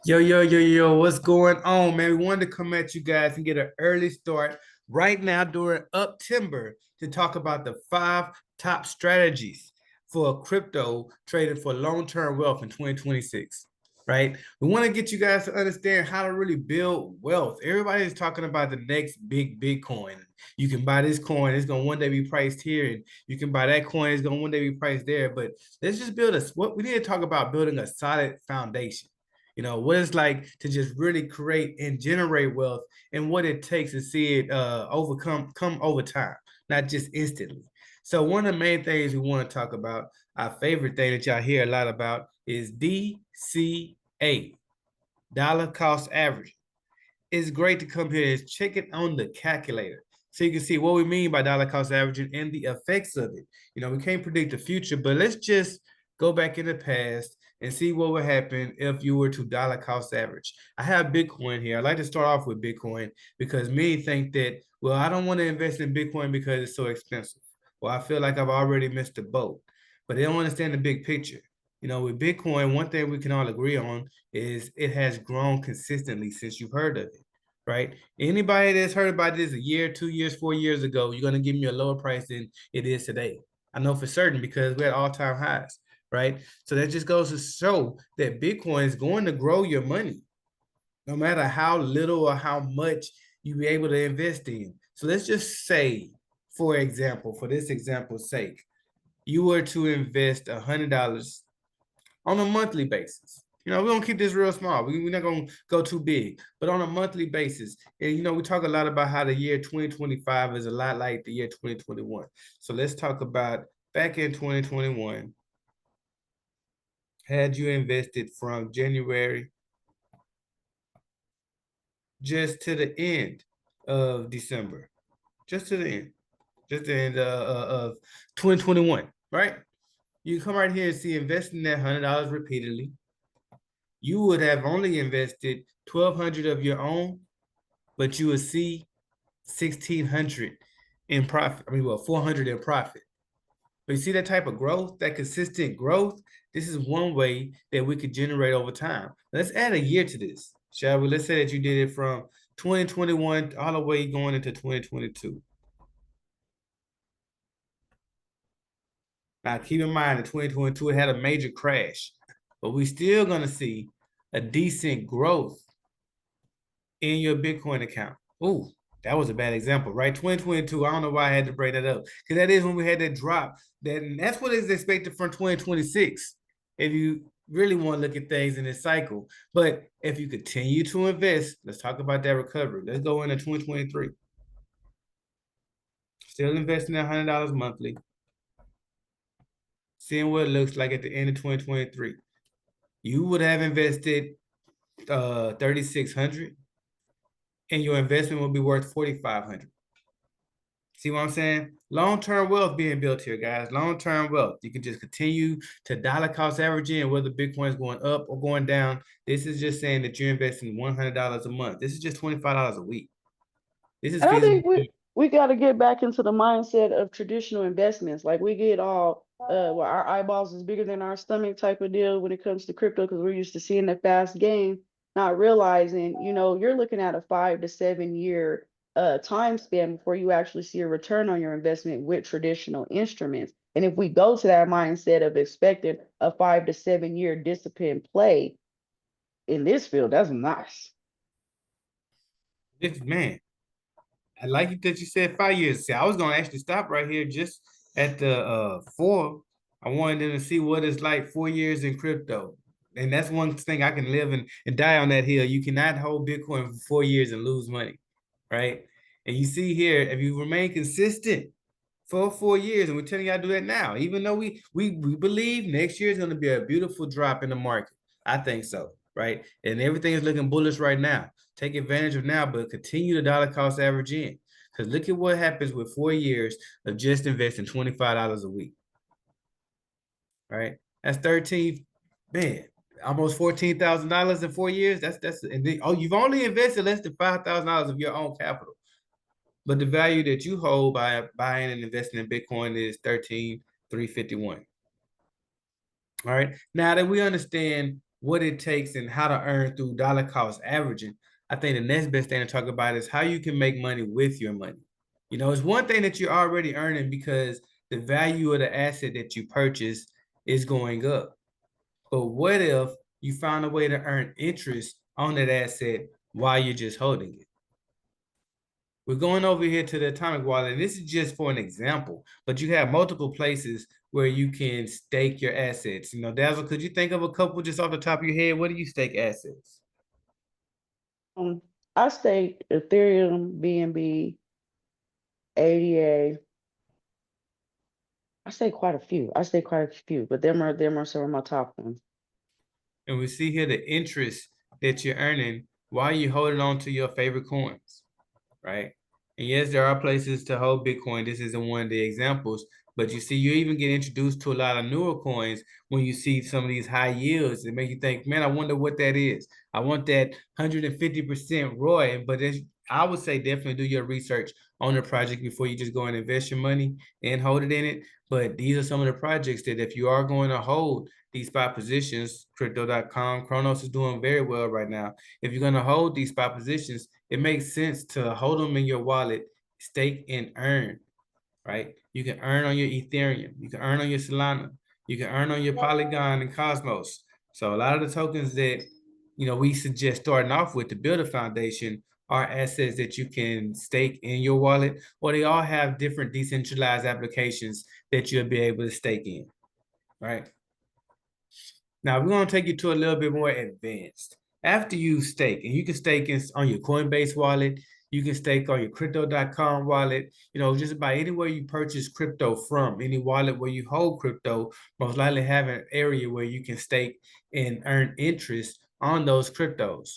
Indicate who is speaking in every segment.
Speaker 1: Yo, what's going on, man? We wanted to come at you guys and get an early start right now during Uptember to talk about the 5 top strategies for crypto trading for long-term wealth in 2026, right? We want to get you guys to understand how to really build wealth. Everybody is talking about the next big Bitcoin. You can buy this coin, it's going to one day be priced here, and you can buy that coin, it's going to one day be priced there. But let's just build what we need to talk about building a solid foundation. What it's like to just really create and generate wealth and what it takes to see it come over time, not just instantly. So one of the main things we want to talk about, our favorite thing that y'all hear a lot about is DCA, dollar cost average. It's great to come here and check it on the calculator so you can see what we mean by dollar cost averaging and the effects of it. We can't predict the future, but let's just go back in the past and see what would happen if you were to dollar cost average. I have Bitcoin here. I like to start off with Bitcoin because many think that, well, I don't want to invest in Bitcoin because it's so expensive. Well, I feel like I've already missed the boat, but they don't understand the big picture. With Bitcoin, one thing we can all agree on is it has grown consistently since you've heard of it, right? Anybody that's heard about this a year, 2 years, 4 years ago, you're going to give me a lower price than it is today. I know for certain because we're at all-time highs, right? So that just goes to show that Bitcoin is going to grow your money, no matter how little or how much you be able to invest in. So let's just say, for example, for this example's sake, you were to invest $100 on a monthly basis. We're going to keep this real small. We're not going to go too big, but on a monthly basis. And, we talk a lot about how the year 2025 is a lot like the year 2021. So let's talk about back in 2021, had you invested from January just to the end of December, just to the end of 2021, right? You come right here and see investing that $100 repeatedly. You would have only invested 1,200 of your own, but you would see 1,600 in profit. 400 in profit. But you see that type of growth, that consistent growth? This is one way that we could generate over time. Let's add a year to this, shall we? Let's say that you did it from 2021 all the way going into 2022. Now, keep in mind, in 2022, it had a major crash, but we're still going to see a decent growth in your Bitcoin account. Ooh, that was a bad example, right? 2022, I don't know why I had to break that up, because that is when we had that drop. That's what is expected from 2026, if you really want to look at things in this cycle. But if you continue to invest, let's talk about that recovery. Let's go into 2023. Still investing at $100 monthly. Seeing what it looks like at the end of 2023. You would have invested 3,600 and your investment will be worth 4,500. See what I'm saying? Long-term wealth being built here, guys. Long-term wealth. You can just continue to dollar cost averaging, and whether Bitcoin is going up or going down. This is just saying that you're investing $100 a month. This is just $25 a week. This is
Speaker 2: And I
Speaker 1: feasible.
Speaker 2: think we got to get back into the mindset of traditional investments. Like we get all well, our eyeballs is bigger than our stomach type of deal when it comes to crypto because we're used to seeing the fast game, not realizing, you're looking at a 5 to 7 year time span before you actually see a return on your investment with traditional instruments. And if we go to that mindset of expecting a 5 to 7 year disciplined play in this field, that's nice.
Speaker 1: This man, I like it that you said 5 years. See, I was gonna actually stop right here just at the 4. I wanted them to see what it's like 4 years in crypto. And that's one thing I can live and die on that hill. You cannot hold Bitcoin for 4 years and lose money, right? And you see here, if you remain consistent for 4 years, and we're telling y'all to do that now, even though we believe next year is going to be a beautiful drop in the market. I think so, right? And everything is looking bullish right now. Take advantage of now, but continue the dollar cost average in. Because look at what happens with 4 years of just investing $25 a week, right? That's 13, man, almost $14,000 in 4 years. And then, you've only invested less than $5,000 of your own capital. But the value that you hold by buying and investing in Bitcoin is 13,351. All right. Now that we understand what it takes and how to earn through dollar cost averaging, I think the next best thing to talk about is how you can make money with your money. It's one thing that you're already earning because the value of the asset that you purchase is going up. But what if you found a way to earn interest on that asset while you're just holding it? We're going over here to the atomic wallet, and this is just for an example, but you have multiple places where you can stake your assets. Dazzle, could you think of a couple just off the top of your head? What do you stake assets?
Speaker 2: I stake Ethereum, BNB, ADA. I stake quite a few. But them are some of my top ones.
Speaker 1: And we see here the interest that you're earning while you're holding on to your favorite coins, right? And yes, there are places to hold Bitcoin. This isn't one of the examples, but you see, you even get introduced to a lot of newer coins when you see some of these high yields. It make you think, man, I wonder what that is. I want that 150% ROI, but I would say definitely do your research on the project before you just go and invest your money and hold it in it. But these are some of the projects that if you are going to hold these spot positions, crypto.com, Chronos is doing very well right now. If you're going to hold these spot positions, it makes sense to hold them in your wallet, stake and earn, right? You can earn on your Ethereum. You can earn on your Solana. You can earn on your Polygon and Cosmos. So a lot of the tokens that, we suggest starting off with to build a foundation are assets that you can stake in your wallet, or they all have different decentralized applications that you'll be able to stake in, right? Now we're going to take you to a little bit more advanced. After you stake, and you can stake on your Coinbase wallet, you can stake on your crypto.com wallet, just about anywhere you purchase crypto from, any wallet where you hold crypto, most likely have an area where you can stake and earn interest on those cryptos.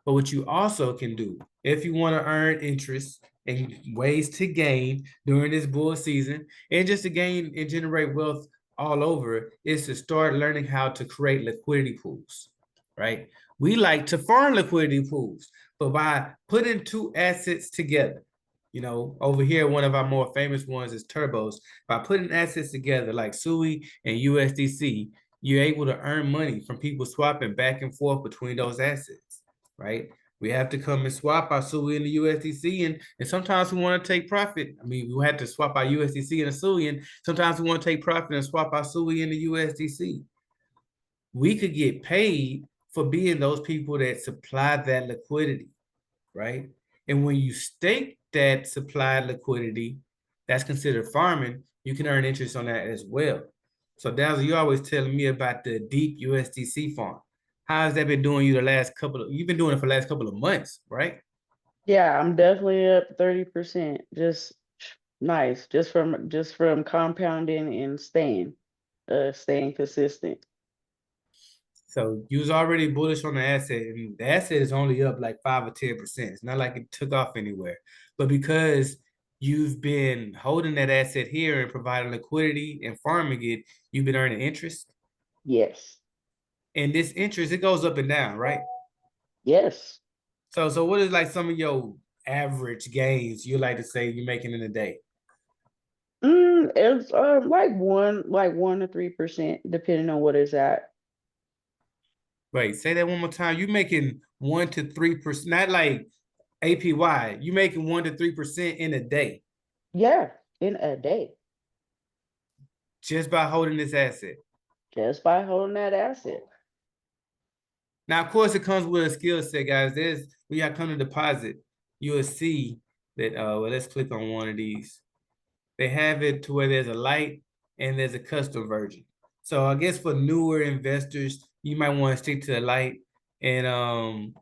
Speaker 1: But what you also can do, if you want to earn interest and ways to gain during this bull season, and just to gain and generate wealth all over, is to start learning how to create liquidity pools, right? We like to farm liquidity pools, but by putting two assets together, over here, one of our more famous ones is Turbos. By putting assets together like SUI and USDC, you're able to earn money from people swapping back and forth between those assets, right? We have to come and swap our SUI and the USDC, and sometimes we want to take profit. I mean, we have to swap our USDC and the SUI, and sometimes we want to take profit and swap our SUI and the USDC. We could get paid for being those people that supply that liquidity, right? And when you stake that supplied liquidity, that's considered farming, you can earn interest on that as well. So Dazzle, you're always telling me about the deep USDC farm. How has that been doing you you've been doing it for the last couple of months, right?
Speaker 2: Yeah, I'm definitely up 30%. Just nice. Just from compounding and staying consistent.
Speaker 1: So you was already bullish on the asset, and the asset is only up like 5 or 10%. It's not like it took off anywhere. But because you've been holding that asset here and providing liquidity and farming it, you've been earning interest.
Speaker 2: Yes.
Speaker 1: And this interest, it goes up and down, right?
Speaker 2: Yes.
Speaker 1: So what is like some of your average gains you like to say you're making in a day?
Speaker 2: It's like 1 to 3%, depending on what it's at.
Speaker 1: Wait, say that one more time. You making 1 to 3%, not like APY. You making 1 to 3% in a day
Speaker 2: Yeah, in a day,
Speaker 1: just by holding this asset.
Speaker 2: just by holding that asset.
Speaker 1: Now, of course, it comes with a skill set, guys. There's when y'all come to deposit, you will see that. Well, let's click on one of these. They have it to where there's a light and there's a custom version. So I guess for newer investors, you might want to stick to the light and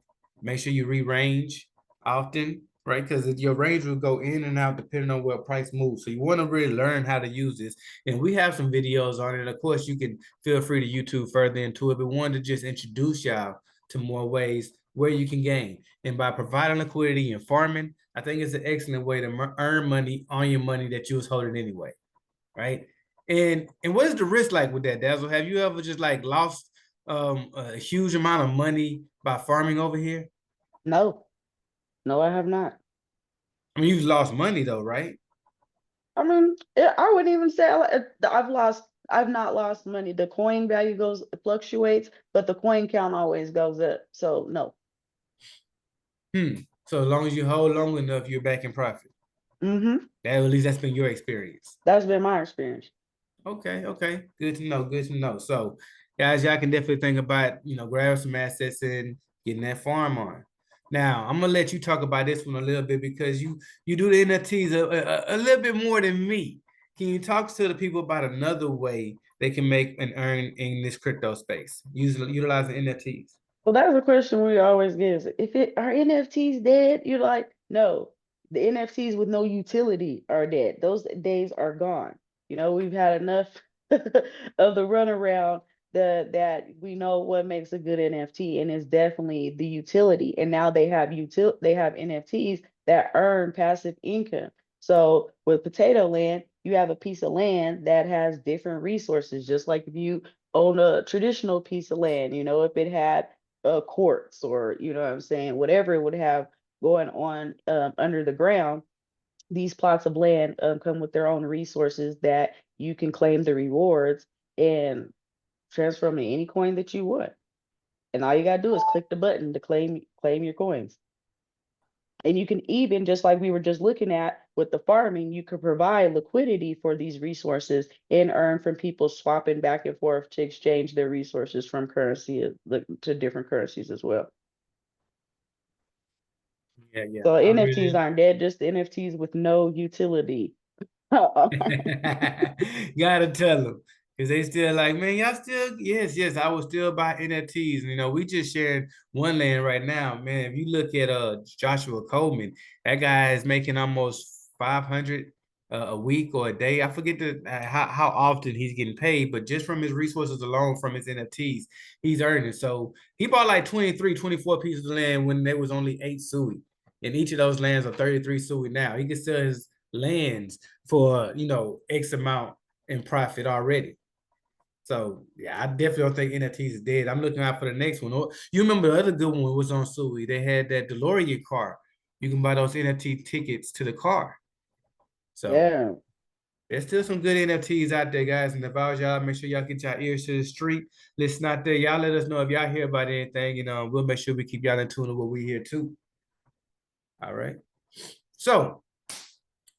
Speaker 1: make sure you re-range often, right? Because your range will go in and out depending on where price moves. So you want to really learn how to use this. And we have some videos on it. Of course, you can feel free to YouTube further into it, but wanted to just introduce y'all to more ways where you can gain. And by providing liquidity and farming, I think it's an excellent way to earn money on your money that you was holding anyway, right? And what is the risk like with that, Dazzle? Have you ever just like lost a huge amount of money by farming over here?
Speaker 2: No, no, I have not.
Speaker 1: I mean, you've lost money though, right?
Speaker 2: I mean, I wouldn't even say I've lost. I've not lost money. The coin value fluctuates, but the coin count always goes up. So no.
Speaker 1: So as long as you hold long enough, you're back in profit.
Speaker 2: Mm-hmm.
Speaker 1: At least that's been your experience.
Speaker 2: That's been my experience.
Speaker 1: Okay, okay. Good to know. Good to know. So, guys, y'all can definitely think about, grab some assets and getting that farm on. Now, I'm gonna let you talk about this one a little bit because you do the NFTs a little bit more than me. Can you talk to the people about another way they can make and earn in this crypto space, utilizing NFTs?
Speaker 2: Well, that's a question we always get is if it are NFTs dead? You're like, no, the NFTs with no utility are dead. Those days are gone. We've had enough of the runaround that we know what makes a good NFT, and it's definitely the utility. And now they have NFTs that earn passive income. So with Potato Land, you have a piece of land that has different resources, just like if you own a traditional piece of land, if it had courts or what I'm saying, whatever it would have going on under the ground. These plots of land come with their own resources that you can claim the rewards and transfer them to any coin that you want. And all you gotta do is click the button to claim your coins. And you can even, just like we were just looking at with the farming, you could provide liquidity for these resources and earn from people swapping back and forth to exchange their resources from currency to different currencies as well.
Speaker 1: Yeah, yeah.
Speaker 2: So
Speaker 1: I
Speaker 2: NFTs
Speaker 1: really
Speaker 2: aren't dead, just NFTs with no utility.
Speaker 1: gotta tell them. Because they still like, man, y'all still, yes, yes, I will still buy NFTs. We just shared one land right now. Man, if you look at Joshua Coleman, that guy is making almost 500 a week or a day. I forget how often he's getting paid, but just from his resources alone, from his NFTs, he's earning. So he bought like 23, 24 pieces of land when there was only 8 Sui. And each of those lands are 33 Sui now. He can sell his lands for, X amount in profit already. So yeah, I definitely don't think NFTs is dead. I'm looking out for the next one. You remember the other good one was on Sui. They had that DeLorean car. You can buy those NFT tickets to the car. So
Speaker 2: Yeah.
Speaker 1: there's still some good NFTs out there, guys. And if I was y'all, make sure y'all get your ears to the street. Listen out there. Y'all let us know if y'all hear about anything. We'll make sure we keep y'all in tune with what we hear too. All right. So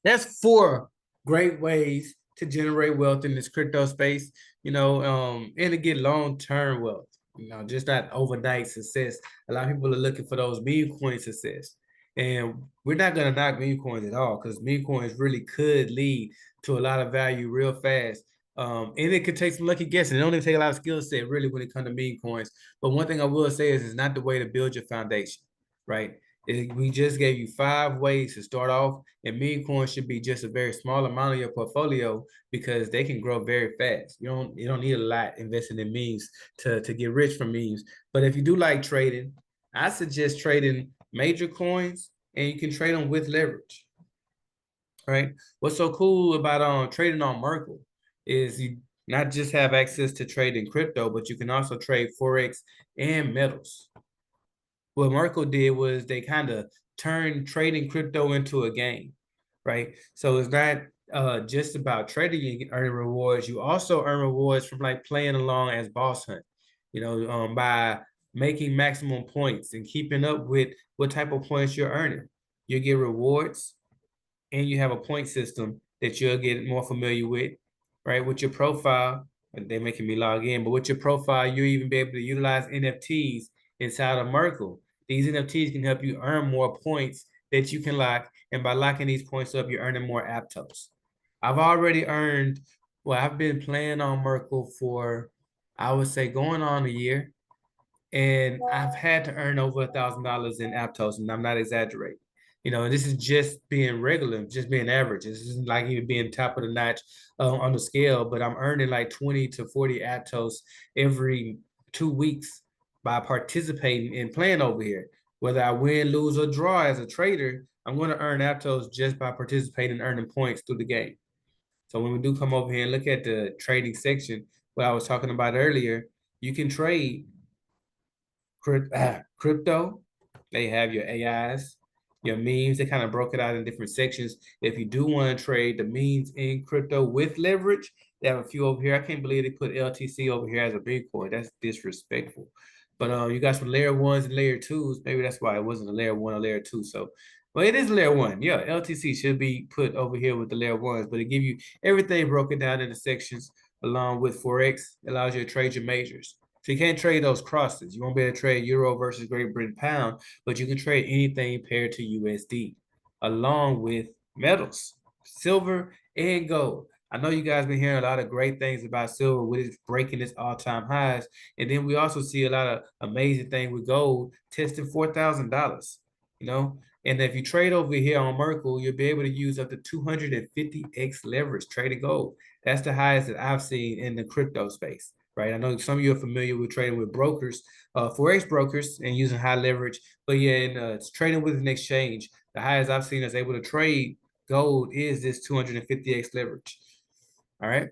Speaker 1: that's 4 great ways to generate wealth in this crypto space, and to get long-term wealth, just not overnight success. A lot of people are looking for those meme coin success. And we're not going to knock meme coins at all because meme coins really could lead to a lot of value real fast. And it could take some lucky guessing. It don't even take a lot of skill set really when it comes to meme coins. But one thing I will say is it's not the way to build your foundation, right? We just gave you 5 ways to start off, and meme coins should be just a very small amount of your portfolio because they can grow very fast. You don't need a lot invested in memes to get rich from memes. But if you do like trading, I suggest trading major coins, and you can trade them with leverage. Right? What's so cool about trading on Merkle is you not just have access to trading crypto, but you can also trade forex and metals. What Merkle did was they kind of turned trading crypto into a game, right? So it's not just about trading and earning rewards. You also earn rewards from like playing along as boss hunt, by making maximum points and keeping up with what type of points you're earning. You get rewards and you have a point system that you'll get more familiar with, right? With your profile, they're making me log in, but with your profile, you'll even be able to utilize NFTs inside of Merkle. These NFTs can help you earn more points that you can lock, and by locking these points up, you're earning more Aptos. I've already earned, well, I've been playing on Merkle for, I would say, going on a year, and I've had to earn over $1,000 in Aptos, and I'm not exaggerating. This is just being regular, just being average. This isn't like even being top of the notch on the scale, but I'm earning like 20 to 40 Aptos every 2 weeks by participating and playing over here. Whether I win, lose, or draw as a trader, I'm going to earn Aptos just by participating and earning points through the game. So when we do come over here and look at the trading section, what I was talking about earlier, you can trade crypto. They have your AIs, your memes. They kind of broke it out in different sections. If you do want to trade the memes in crypto with leverage, They have a few over here. I can't believe they put LTC over here as a big coin. That's disrespectful. But you got some layer ones and layer twos. Maybe that's why it wasn't a layer one or layer two. So, well, it is layer one. Yeah, LTC should be put over here with the layer ones, but it give you everything broken down into sections along with Forex. Allows you to trade your majors. So you can't trade those crosses. You won't be able to trade Euro versus Great Britain pound, but you can trade anything paired to USD, along with metals, silver and gold. I know you guys been hearing a lot of great things about silver with it breaking its all-time highs. And then we also see a lot of amazing things with gold testing $4,000, you know? And if you trade over here on Merkle, you'll be able to use up to 250x leverage trading gold. That's the highest that I've seen in the crypto space, right? I know some of you are familiar with trading with brokers, Forex brokers, and using high leverage. But yeah, in trading with an exchange, the highest I've seen is able to trade gold is this 250x leverage. All right.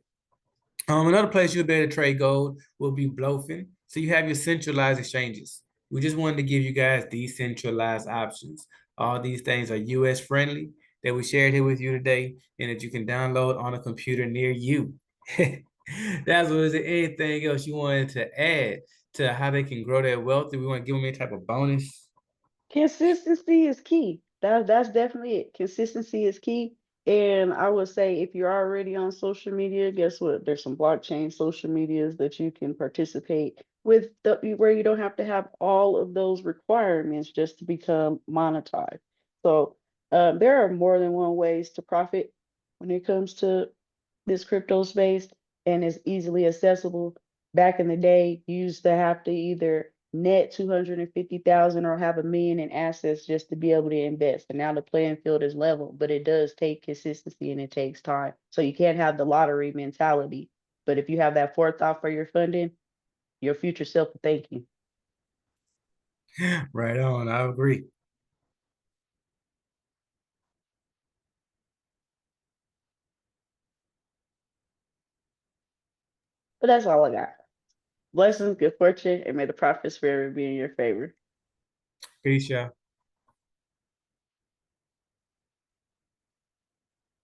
Speaker 1: Another place you'll be able to trade gold will be Blofin. So you have your centralized exchanges. We just wanted to give you guys decentralized options. All these things are US friendly that we shared here with you today and that you can download on a computer near you. That's what is it. Anything else you wanted to add to how they can grow their wealth? Do we want to give them any type of bonus?
Speaker 2: Consistency is key. That's definitely it. Consistency is key. And I would say if you're already on social media, guess what? There's some blockchain social medias that you can participate with where you don't have to have all of those requirements just to become monetized. So there are more than one ways to profit when it comes to this crypto space, and it's easily accessible. Back in the day, you used to have to either net 250,000 or have 1 million in assets just to be able to invest. And now the playing field is level, but it does take consistency and it takes time. So you can't have the lottery mentality. But if you have that forethought for your funding, your future self will thank you.
Speaker 1: Right on. I agree.
Speaker 2: But that's all I got. Blessings, good fortune, and may the profits forever be in your favor.
Speaker 1: Peace, y'all.